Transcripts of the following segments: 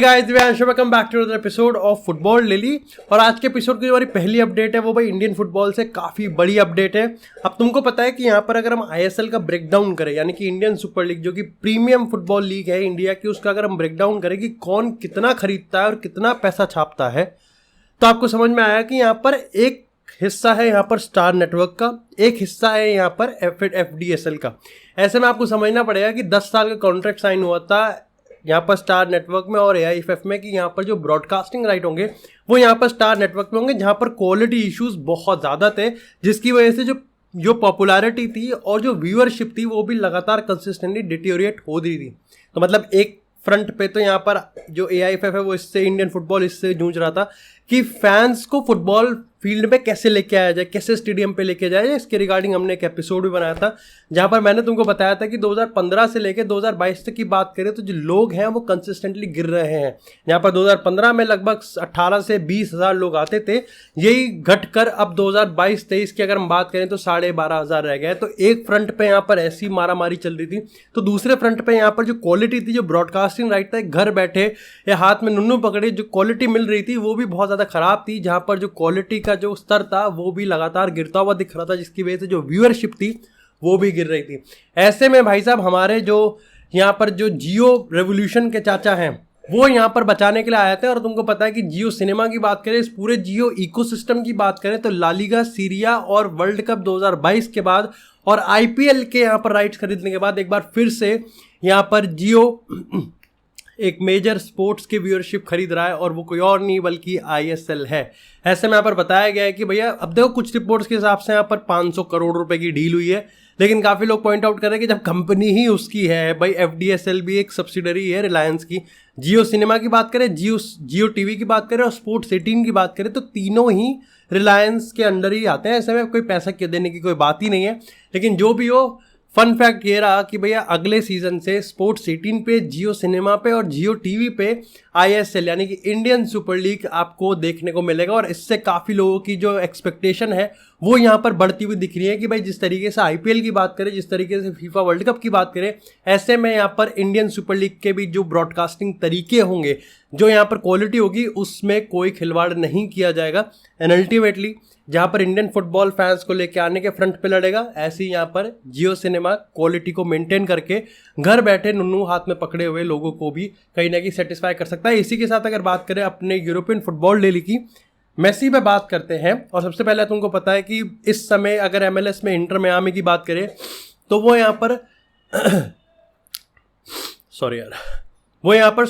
Guys welcome back to another episode of football daily. और आज के एपिसोड की जो हमारी पहली अपडेट है वो भाई इंडियन फुटबॉल से काफ़ी बड़ी अपडेट है। अब तुमको पता है कि यहाँ पर अगर हम आईएसएल का ब्रेकडाउन करें, यानी कि इंडियन सुपर लीग जो कि प्रीमियम फुटबॉल लीग है इंडिया की, उसका अगर हम ब्रेकडाउन करें कि कौन कितना खरीदता है और कितना पैसा छापता है, तो आपको समझ में आया कि यहाँ पर एक हिस्सा है यहाँ पर स्टार नेटवर्क का, एक हिस्सा है यहाँ पर एफडीएसएल का। ऐसे में आपको समझना पड़ेगा कि 10 साल का कॉन्ट्रैक्ट साइन हुआ था यहाँ पर स्टार नेटवर्क में और एआईएफएफ में कि यहाँ पर जो ब्रॉडकास्टिंग राइट होंगे वो यहाँ पर स्टार नेटवर्क में होंगे, जहाँ पर क्वालिटी इश्यूज बहुत ज़्यादा थे, जिसकी वजह से जो पॉपुलैरिटी थी और जो व्यूअरशिप थी वो भी लगातार कंसिस्टेंटली डिटेरियोरेट हो रही थी। तो मतलब एक फ्रंट पे तो यहाँ पर जो एआईएफएफ है वो इससे इंडियन फुटबॉल इससे जूझ रहा था कि फैंस को फुटबॉल फील्ड में कैसे लेके आया जाए, कैसे स्टेडियम पे लेके जाए। इसके रिगार्डिंग हमने एक एपिसोड भी बनाया था जहां पर मैंने तुमको बताया था कि 2015 से लेकर 2022 तक की बात करें तो जो लोग हैं वो कंसिस्टेंटली गिर रहे हैं। यहाँ पर 2015 में लगभग 18 से 20 हज़ार लोग आते थे, यही घटकर अब 2022-23 की अगर हम बात करें तो 12,500 रह गए। तो एक फ्रंट पे यहाँ पर ऐसी मारामारी चल रही थी, तो दूसरे फ्रंट पे यहाँ पर जो क्वालिटी थी, जो ब्रॉडकास्टिंग राइट था, घर बैठे या हाथ में नुन्नू पकड़े जो क्वालिटी मिल रही थी वो भी बहुत ज़्यादा खराब थी, जहाँ पर जो क्वालिटी का जो स्तर था वो भी लगातार गिरता हुआ दिख रहा था, जिसकी वजह से जो व्यूअरशिप थी वो भी गिर रही थी। ऐसे में भाई साहब हमारे जो यहाँ पर जो जियो रेवोल्यूशन के चाचा हैं वो यहाँ पर बचाने के लिए आए थे। और तुमको पता है कि जियो सिनेमा की बात करें, इस पूरे जियो इकोसिस्टम की बात करें तो ला लीगा, सीरिया और वर्ल्ड कप 2022 के बाद और आईपीएल के यहाँ पर राइट्स खरीदने के बाद एक बार फिर से यहाँ पर जियो एक मेजर स्पोर्ट्स की व्यूअरशिप खरीद रहा है, और वो कोई और नहीं बल्कि आईएसएल है। ऐसे में यहाँ पर बताया गया है कि भैया अब देखो कुछ रिपोर्ट्स के हिसाब से यहाँ पर 500 करोड़ रुपए की डील हुई है, लेकिन काफ़ी लोग पॉइंट आउट कर रहे हैं कि जब कंपनी ही उसकी है, भाई एफडीएसएल भी एक सब्सिडरी है रिलायंस की, जियो सिनेमा की बात करें, जियो टीवी की बात करें और स्पोर्ट्स 18 की बात करें तो तीनों ही रिलायंस के अंडर ही आते हैं। ऐसे में कोई पैसा देने की कोई बात ही नहीं है। लेकिन जो भी हो, फन फैक्ट ये रहा कि भैया अगले सीजन से स्पोर्ट्स 18 पे, जियो सिनेमा पे और जियो टीवी पे आईएसएल यानी कि इंडियन सुपर लीग आपको देखने को मिलेगा। और इससे काफ़ी लोगों की जो एक्सपेक्टेशन है वो यहाँ पर बढ़ती हुई दिख रही है कि भाई जिस तरीके से आईपीएल की बात करें, जिस तरीके से फीफा वर्ल्ड कप की बात करें, ऐसे में यहाँ पर इंडियन सुपर लीग के भी जो ब्रॉडकास्टिंग तरीके होंगे, जो यहाँ पर क्वालिटी होगी, उसमें कोई खिलवाड़ नहीं किया जाएगा। एंड अल्टीमेटली जहाँ पर इंडियन फुटबॉल फैंस को लेकर आने के फ्रंट पे लड़ेगा, ऐसे ही यहाँ पर जियो सिनेमा क्वालिटी को मेंटेन करके घर बैठे नुन्नू हाथ में पकड़े हुए लोगों को भी कहीं ना कहीं सेटिस्फाई कर सकता है। इसी के साथ अगर बात करें अपने यूरोपियन फुटबॉल डेली की, मेसी पे बात करते हैं। और सबसे पहले तुमको पता है कि इस समय अगर एमएलएस में इंटर मियामी की बात करें तो वो यहाँ पर वो यहाँ पर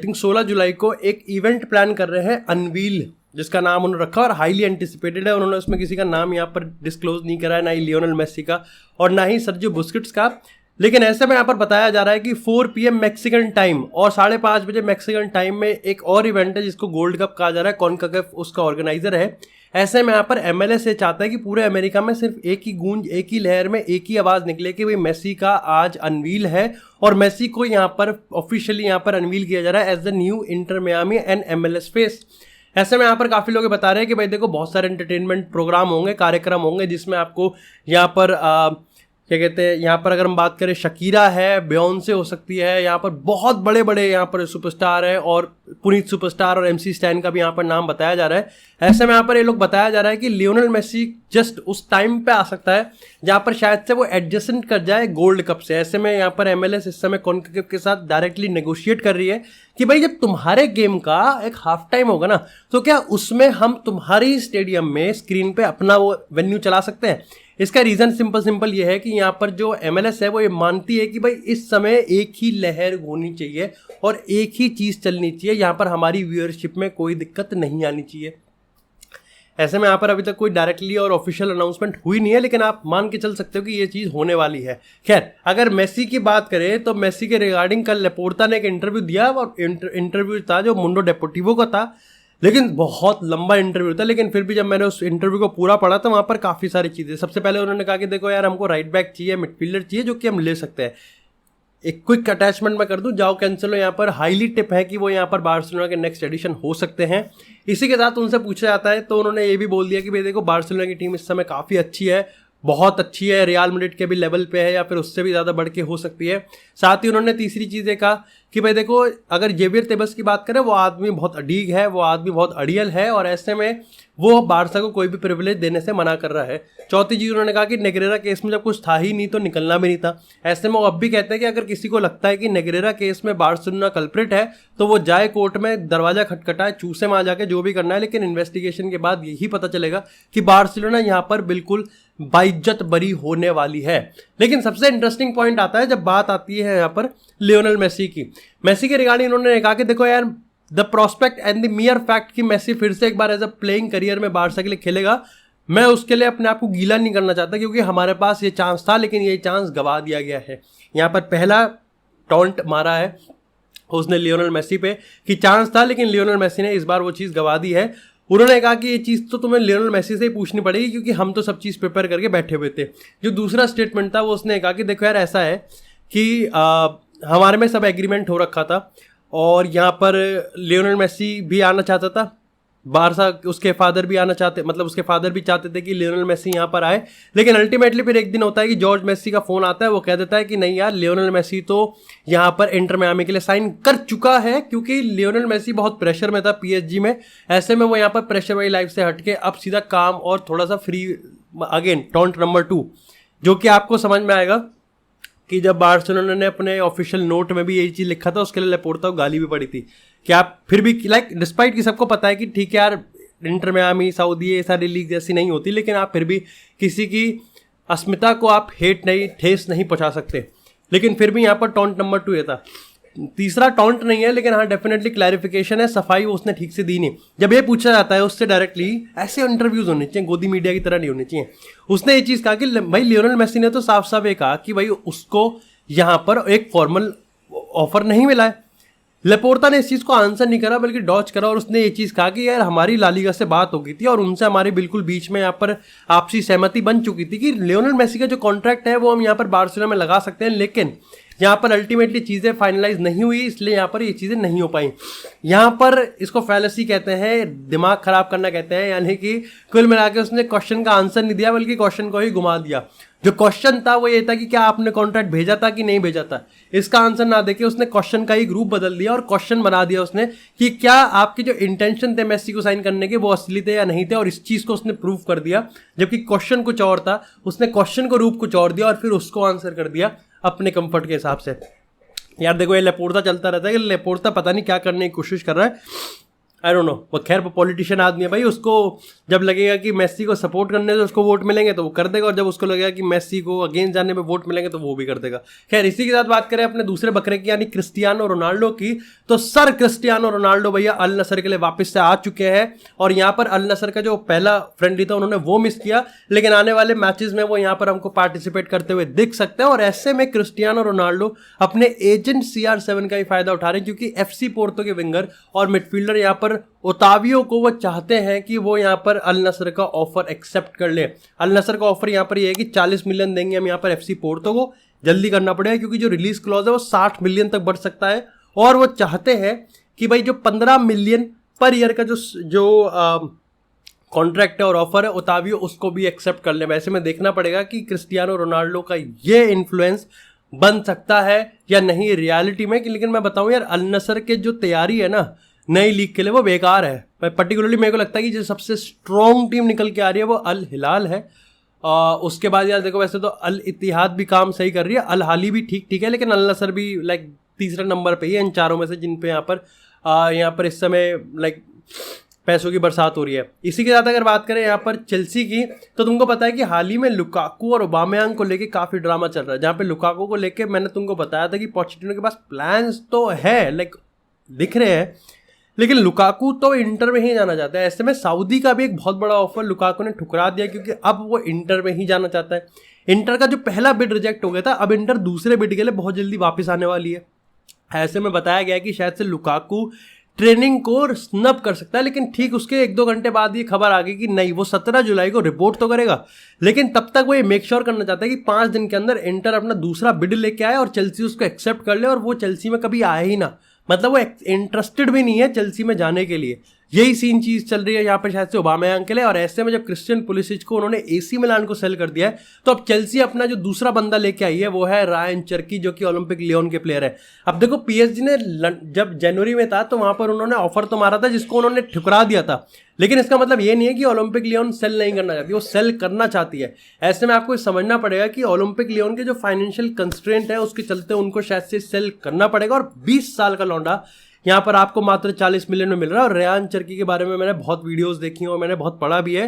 16 जुलाई को एक इवेंट प्लान कर रहे हैं, अनवील, जिसका नाम उन्होंने रखा और हाईली एंटिसिपेटेड है। उन्होंने उसमें किसी का नाम यहाँ पर डिस्क्लोज नहीं करा है, ना ही लियोनेल मेसी का और ना ही सर्जियो बुस्केट्स का। लेकिन ऐसे में यहाँ पर बताया जा रहा है कि 4 PM मैक्सिकन टाइम और 5:30 बजे मैक्सिकन टाइम में एक और इवेंट है जिसको गोल्ड कप कहा जा रहा है, कॉन्काकैफ उसका ऑर्गेनाइजर है। ऐसे में यहाँ पर एमएलएस ये चाहता है कि पूरे अमेरिका में सिर्फ एक ही गूंज, एक ही लहर में एक ही आवाज़ निकले कि भाई मेसी का आज अनवील है, और मेसी को यहाँ पर ऑफिशियली यहाँ पर अनवील किया जा रहा है as the new Inter Miami and MLS face. ऐसे में यहाँ पर काफ़ी लोग बता रहे हैं कि भाई देखो बहुत सारे एंटरटेनमेंट प्रोग्राम होंगे, कार्यक्रम होंगे, जिसमें आपको यहाँ पर क्या कहते हैं, यहाँ पर अगर हम बात करें शकीरा है, बियोंसे हो सकती है, यहाँ पर बहुत बड़े बड़े यहाँ पर सुपरस्टार है, और पुनीत सुपरस्टार और एमसी स्टैन का भी यहाँ पर नाम बताया जा रहा है। ऐसे में यहाँ पर ये लोग बताया जा रहा है कि लियोनेल मेसी जस्ट उस टाइम पे आ सकता है जहाँ पर शायद से वो एडजस्टेंट कर जाए गोल्ड कप से। ऐसे में यहाँ पर एमएलएस इस समय कॉन्काकैफ के साथ डायरेक्टली नेगोशिएट कर रही है कि भाई जब तुम्हारे गेम का एक हाफ टाइम होगा ना, तो क्या उसमें हम तुम्हारी स्टेडियम में स्क्रीन पे अपना वो वेन्यू चला सकते हैं। इसका रीज़न सिंपल ये है कि यहाँ पर जो एमएलएस है वो ये मानती है कि भाई इस समय एक ही लहर होनी चाहिए और एक ही चीज़ चलनी चाहिए, यहाँ पर हमारी व्यूअरशिप में कोई दिक्कत नहीं आनी चाहिए। ऐसे में यहाँ पर अभी तक कोई डायरेक्टली और ऑफिशियल अनाउंसमेंट हुई नहीं है, लेकिन आप मान के चल सकते हो कि ये चीज़ होने वाली है। खैर, अगर मेसी की बात करें तो मेसी के रिगार्डिंग कल लेपोर्ता ने एक इंटरव्यू दिया, और इंटरव्यू था जो मुंडो डेपोर्टिवो का था, लेकिन बहुत लंबा इंटरव्यू था। लेकिन फिर भी जब मैंने उस इंटरव्यू को पूरा पढ़ा तो वहाँ पर काफ़ी सारी चीज़ें, सबसे पहले उन्होंने कहा कि देखो यार हमको राइट बैक चाहिए, मिडफील्डर चाहिए जो कि हम ले सकते हैं। एक क्विक अटैचमेंट मैं कर दूं, जाओ कैंसिलो यहाँ पर हाईली टिप है कि वो यहाँ पर बार्सिलोना के नेक्स्ट एडिशन हो सकते हैं। इसी के साथ उनसे पूछा जाता है तो उन्होंने ये भी बोल दिया कि भाई देखो बार्सिलोना की टीम इस समय काफ़ी अच्छी है, बहुत अच्छी है, रियल मैड्रिड के भी लेवल पे है या फिर उससे भी ज़्यादा बढ़ के हो सकती है। साथ ही उन्होंने तीसरी चीज़ कहा कि भाई देखो, अगर जेवियर तेबस की बात करें, वो आदमी बहुत अडीग है, वो आदमी बहुत अड़ियल है और ऐसे में वो बारसा को कोई भी प्रिविलेज देने से मना कर रहा है। चौथी चीज़ उन्होंने कहा कि नेग्रेरा केस में जब कुछ था ही नहीं तो निकलना भी नहीं था। ऐसे में वो अब भी कहते हैं कि अगर किसी को लगता है कि नेग्रेरा केस में बार्सिलोना कल्प्रिट है तो वो जाए कोर्ट में, दरवाजा खटखटाए, चूसे में आ जाके जो भी करना है, लेकिन इन्वेस्टिगेशन के बाद यही पता चलेगा कि बार्सिलोना यहाँ पर बिल्कुल बाइज्जत बरी होने वाली है। लेकिन सबसे इंटरेस्टिंग पॉइंट आता है जब बात आती है यहाँ पर लियोनेल मेसी की। मेसी के रिगार्डिंग उन्होंने कहा कि देखो यार, the prospect and the मियर fact कि मेसी फिर से एक बार एज अ प्लेइंग करियर में बारसा के लिए खेलेगा, मैं उसके लिए अपने आप को गीला नहीं करना चाहता, क्योंकि हमारे पास ये चांस था लेकिन ये चांस गवा दिया गया है। यहाँ पर पहला टॉन्ट मारा है उसने लियोनेल मेसी पे कि चांस था, लेकिन लियोनेल मेसी ने इस बार वो चीज़ गवा दी है। उन्होंने कहा कि ये चीज़ तो तुम्हें लियोनेल मेसी से ही पूछनी पड़ेगी, क्योंकि हम तो सब चीज़ प्रिपेयर करके बैठे हुए थे। जो दूसरा स्टेटमेंट था वो उसने कहा कि देखो यार, ऐसा है कि हमारे में सब एग्रीमेंट हो रखा था और यहाँ पर लियोनेल मेसी भी आना चाहता था, बारसा उसके फादर भी आना चाहते, मतलब उसके फादर भी चाहते थे कि लियोनेल मेसी यहाँ पर आए। लेकिन अल्टीमेटली फिर एक दिन होता है कि जॉर्ज मेसी का फ़ोन आता है, वो कह देता है कि नहीं यार, लियोनेल मेसी तो यहाँ पर इंटर मियामी के लिए साइन कर चुका है, क्योंकि लियोनेल मेसी बहुत प्रेशर में था पीएसजी में। ऐसे में वो यहाँ पर प्रेशर वाली लाइफ से हटके अब सीधा काम और थोड़ा सा फ्री। अगेन टॉन्ट नंबर 2, जो कि आपको समझ में आएगा कि जब बार्सिलोना ने अपने ऑफिशियल नोट में भी यही चीज़ लिखा था, उसके लिए लेपोर्ता को गाली भी पड़ी थी कि आप फिर भी लाइक डिस्पाइट कि सबको पता है कि ठीक है यार, इंटर मियामी, सऊदी, ये सारी लीग जैसी नहीं होती, लेकिन आप फिर भी किसी की अस्मिता को आप ठेस नहीं पहुंचा सकते। लेकिन फिर भी यहाँ पर टॉन्ट नंबर 2 ये था। तीसरा टॉन्ट नहीं है, लेकिन हाँ डेफिनेटली क्लैरिफिकेशन है, सफाई उसने ठीक से दी नहीं। जब ये पूछा जाता है उससे डायरेक्टली, ऐसे इंटरव्यूज होने चाहिए, गोदी मीडिया की तरह नहीं होने चाहिए। उसने ये चीज़ कहा कि भाई लियोनेल मेसी ने तो साफ साफ ये कहा कि भाई उसको यहाँ पर एक फॉर्मल ऑफर नहीं मिला है। लेपोर्ता ने इस चीज़ को आंसर नहीं करा बल्कि डॉच करा और उसने ये चीज़ कहा कि यार, हमारी लालिगा से बात हो गई थी और उनसे हमारे बिल्कुल बीच में यहाँ पर आपसी सहमति बन चुकी थी कि लियोनेल मेसी का जो कॉन्ट्रैक्ट है वो हम यहाँ पर बार्सिलोना में लगा सकते हैं, लेकिन यहाँ पर अल्टीमेटली चीज़ें फाइनलाइज नहीं हुई, इसलिए यहाँ पर ये चीज़ें नहीं हो पाई। यहाँ पर इसको फैलेसी कहते हैं, दिमाग खराब करना कहते हैं, यानी कि कुल मिला के उसने क्वेश्चन का आंसर नहीं दिया बल्कि क्वेश्चन को ही घुमा दिया। जो क्वेश्चन था वो ये था कि क्या आपने कॉन्ट्रैक्ट भेजा था कि नहीं भेजा था, इसका आंसर ना देके उसने क्वेश्चन का ही ग्रुप बदल दिया और क्वेश्चन बना दिया उसने कि क्या आपके जो इंटेंशन थे मेसी को साइन करने के वो असली थे या नहीं थे, और इस चीज़ को उसने प्रूव कर दिया। जबकि क्वेश्चन कुछ और था, उसने क्वेश्चन को रूप कुछ और दिया और फिर उसको आंसर कर दिया अपने कंफर्ट के हिसाब से। यार देखो, ये लेपोर्ता चलता रहता है कि लेपोर्ता पता नहीं क्या करने की कोशिश कर रहा है, आई डोंट नो। वो खैर पॉलिटिशियन आदमी है भाई, उसको जब लगेगा कि मेसी को सपोर्ट करने से उसको वोट मिलेंगे तो वो कर देगा, और जब उसको लगेगा कि मेसी को अगेंस्ट जाने पे वोट मिलेंगे तो वो भी कर देगा। खैर इसी के साथ बात करें अपने दूसरे बकरे की, यानी क्रिस्टियानो रोनाल्डो की, तो सर क्रिस्टियानो रोनाल्डो भैया अल नसर के लिए वापस से आ चुके हैं। और यहाँ पर अल नसर का जो पहला फ्रेंडली था उन्होंने वो मिस किया, लेकिन आने वाले मैचेस में वो यहाँ पर हमको पार्टिसिपेट करते हुए दिख सकते हैं। और ऐसे में क्रिस्टियानो रोनाल्डो अपने एजेंट CR7 का ही फायदा उठा रहे हैं, क्योंकि FC पोर्तो के विंगर और मिडफील्डर यहाँ पर ओतावियो को वो चाहते हैं कि वो यहाँ पर अल नसर का ऑफर एक्सेप्ट कर ले। अल नसर का ऑफर यहाँ पर ये है कि 40 मिलियन देंगे हम यहाँ पर FC पोर्तो को, जल्दी करना पड़ेगा क्योंकि जो रिलीज क्लॉज है वो 60 मिलियन तक बढ़ सकता है। और वो चाहते हैं कि भाई जो 15 मिलियन पर ईयर का जो कॉन्ट्रैक्ट है और ऑफर है ओतावियो उसको भी एक्सेप्ट कर ले। वैसे में देखना पड़ेगा कि क्रिस्टियानो रोनाल्डो का ये इन्फ्लुएंस बन सकता है या नहीं रियलिटी में। लेकिन मैं बताऊं यार, अल नसर के जो तैयारी है ना नई लीग के लिए वो बेकार है। पर्टिकुलरली मेरे को लगता है कि जो सबसे स्ट्रॉन्ग टीम निकल के आ रही है वो अल हिलाल है। उसके बाद यार देखो, वैसे तो अल इत्तिहाद भी काम सही कर रही है, अल हाली भी ठीक ठीक है, लेकिन अल नसर भी लाइक तीसरे नंबर पे ही है इन चारों में से, जिन पे यहाँ पर इस समय लाइक पैसों की बरसात हो रही है। इसी के साथ अगर बात करें यहाँ पर चेल्सी की, तो तुमको पता है कि हाल ही में लुकाकू और ओबामेयांग को लेके काफ़ी ड्रामा चल रहा है। जहाँ पे लुकाकू को लेके मैंने तुमको बताया था कि पोचेटिनो के पास प्लान्स तो है, लाइक दिख रहे हैं, लेकिन लुकाकू तो इंटर में ही जाना चाहता है। ऐसे में सऊदी का भी एक बहुत बड़ा ऑफर लुकाकू ने ठुकरा दिया, क्योंकि अब वो इंटर में ही जाना चाहता है। इंटर का जो पहला बिड रिजेक्ट हो गया था, अब इंटर दूसरे बिड के लिए बहुत जल्दी वापस आने वाली है। ऐसे में बताया गया कि शायद से लुकाकू ट्रेनिंग को स्नब कर सकता है, लेकिन ठीक उसके 1-2 घंटे बाद ये खबर आ गई कि नहीं, वो 17 जुलाई को रिपोर्ट तो करेगा, लेकिन तब तक वो ये मेक श्योर करना चाहता है कि 5 दिन के अंदर इंटर अपना दूसरा बिड लेके आए और चेल्सी उसको एक्सेप्ट कर ले, और वो चेल्सी में कभी आए ही ना। मतलब वो इंटरेस्टेड भी नहीं है चेल्सी में जाने के लिए। यही सीन चीज चल रही है यहाँ पर शायद से ओबामेयांग के लिए। और ऐसे में जब क्रिस्टियन पुलिसिच को उन्होंने एसी मिलान को सेल कर दिया है, तो अब चेल्सी अपना जो दूसरा बंदा लेके आई है वो है रायन चर्की, जो कि ओलंपिक लियोन के प्लेयर है। अब देखो पीएसजी ने जब जनवरी में था तो वहां पर उन्होंने ऑफर तो मारा था जिसको उन्होंने ठुकरा दिया था, लेकिन इसका मतलब ये नहीं है कि ओलंपिक लियोन सेल नहीं करना चाहती, वो सेल करना चाहती है। ऐसे में आपको समझना पड़ेगा कि ओलंपिक लियोन के जो फाइनेंशियल कंस्ट्रेंट है उसके चलते उनको शायद से सेल करना पड़ेगा। और 20 साल का लौंडा यहाँ पर आपको मात्र 40 मिलियन में मिल रहा है। और रेयान चर्की के बारे में मैंने बहुत वीडियोस देखी हैं और मैंने बहुत पढ़ा भी है।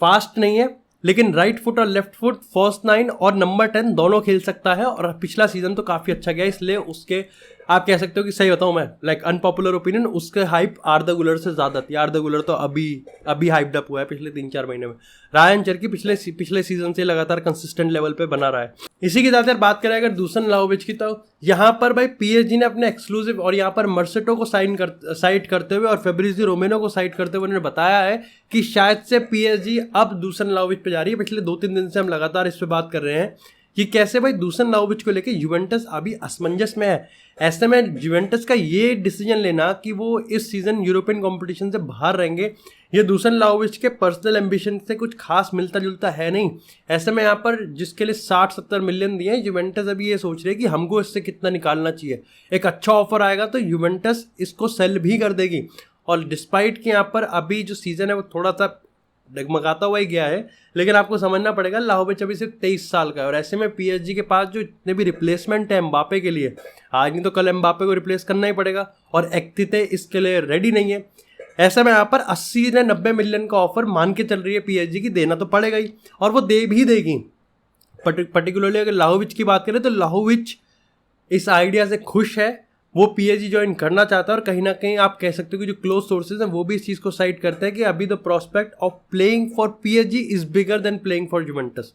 फास्ट नहीं है, लेकिन राइट फुट और लेफ्ट फुट, फर्स्ट 9 और नंबर 10 दोनों खेल सकता है। और पिछला सीजन तो काफ़ी अच्छा गया, इसलिए उसके आप कह सकते हो कि सही बताऊं मैं, लाइक अनपॉपुलर ओपिनियन, उसके हाइप आर्दा गुलर से ज़्यादा थी। आर्दा गुलर तो अभी हाइप्ड अप हुआ है पिछले 3-4 महीने में। रायन चर्की पिछले सीजन से लगातार कंसिस्टेंट लेवल पे बना रहा है। इसी की ज़्यादातर बात करें अगर दुसन व्लाहोविच की, तो यहाँ पर भाई पीएसजी ने अपने एक्सक्लूसिव और यहाँ पर मर्सेटो को साइड करते हुए और फेब्रिजियो रोमेनो को साइड करते हुए उन्होंने बताया है कि शायद से पीएसजी अब दुसन व्लाहोविच पे जा रही है। पिछले 2-3 दिन से हम लगातार इस पर बात कर रहे हैं कि कैसे भाई दुसन व्लाहोविच को लेके यूवेंटस अभी असमंजस में है। ऐसे में यूवेंटस का ये डिसीजन लेना कि वो इस सीजन यूरोपियन कंपटीशन से बाहर रहेंगे, ये दुसन व्लाहोविच के पर्सनल एम्बिशन से कुछ खास मिलता जुलता है नहीं। ऐसे में यहाँ पर जिसके लिए 60-70 मिलियन दिए हैं, यूवेंटस अभी ये सोच रही है कि हमको इससे कितना निकालना चाहिए। एक अच्छा ऑफर आएगा तो यूवेंटस इसको सेल भी कर देगी। और डिस्पाइट कि यहाँ पर अभी जो सीजन है वो थोड़ा सा डगमगाता हुआ ही गया है, लेकिन आपको समझना पड़ेगा व्लाहोविच अभी सिर्फ 23 साल का है। और ऐसे में पीएसजी के पास जो इतने भी रिप्लेसमेंट है एम्बापे के लिए, आज नहीं तो कल एम्बापे को रिप्लेस करना ही पड़ेगा और एक्तिते इसके लिए रेडी नहीं है। ऐसे में यहाँ पर 80 या 90 मिलियन का ऑफर मान के चल रही है पीएसजी की, देना तो पड़ेगा ही और वो दे भी देगी। पर्टिकुलरली अगर व्लाहोविच की बात करें तो व्लाहोविच इस आइडिया से खुश है, वो पीएसजी ज्वाइन करना चाहता है। और कहीं ना कहीं आप कह सकते हो कि जो क्लोज सोर्सेज हैं वो भी इस चीज़ को साइड करते हैं कि अभी the prospect of playing for PSG is bigger than playing for Juventus.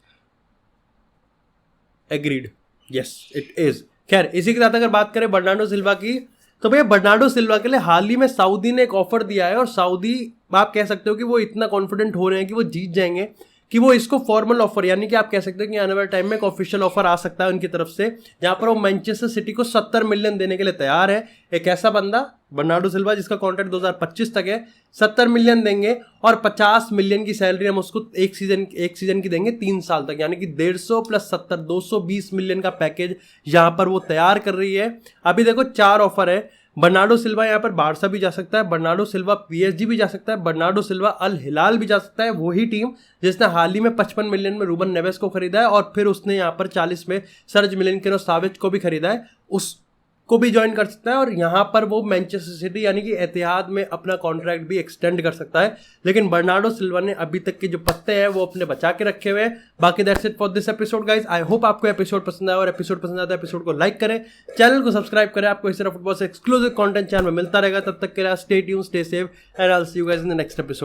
Agreed, yes it is. खैर इसी के साथ अगर बात करें बर्नार्डो सिल्वा की, तो भैया बर्नार्डो सिल्वा के लिए हाल ही में सऊदी ने एक ऑफर दिया है। और सऊदी आप कह सकते हो कि वो इतना कॉन्फिडेंट हो रहे हैं कि वो जीत जाएंगे कि वो इसको फॉर्मल ऑफर, यानी कि आप कह सकते हो कि आने वाले टाइम में एक ऑफिशियल ऑफर आ सकता है उनकी तरफ से, जहां पर वो मैनचेस्टर सिटी को 70 मिलियन देने के लिए तैयार है। एक ऐसा बंदा बर्नार्डो सिल्वा जिसका कॉन्ट्रैक्ट 2025 तक है, 70 मिलियन देंगे और 50 मिलियन की सैलरी हम उसको एक सीजन की देंगे 3 साल तक, यानी कि 150 + 70 220 मिलियन का पैकेज यहाँ पर वो तैयार कर रही है। अभी देखो 4 ऑफर है। बर्नार्डो सिल्वा यहाँ पर बारसा भी जा सकता है, बर्नार्डो सिल्वा पीएसजी भी जा सकता है, बर्नार्डो सिल्वा अल हिलाल भी जा सकता है, वही टीम जिसने हाल ही में 55 मिलियन में रूबन नेवेस को खरीदा है और फिर उसने यहाँ पर 40 में सर्ज मिलिनकेन-साविच को भी खरीदा है, उसको भी ज्वाइन कर सकता है। और यहाँ पर वो मैनचेस्टर सिटी यानी कि एतिहाद में अपना कॉन्ट्रैक्ट भी एक्सटेंड कर सकता है। लेकिन बर्नार्डो सिल्वा ने अभी तक के जो पत्ते हैं वो अपने बचा के रखे हुए हैं। बाकी that's it for this episode guys. I hope आपको एपिसोड पसंद आया, और एपिसोड पसंद आता है एपिसोड को लाइक करें, चैनल को सब्सक्राइब करें। आपको इस तरह फुटबॉल से एक्सक्लूसिव कंटेंट चैनल में मिलता रहेगा। तब तक के लिए stay tuned, stay safe and I will see you guys in the next episode.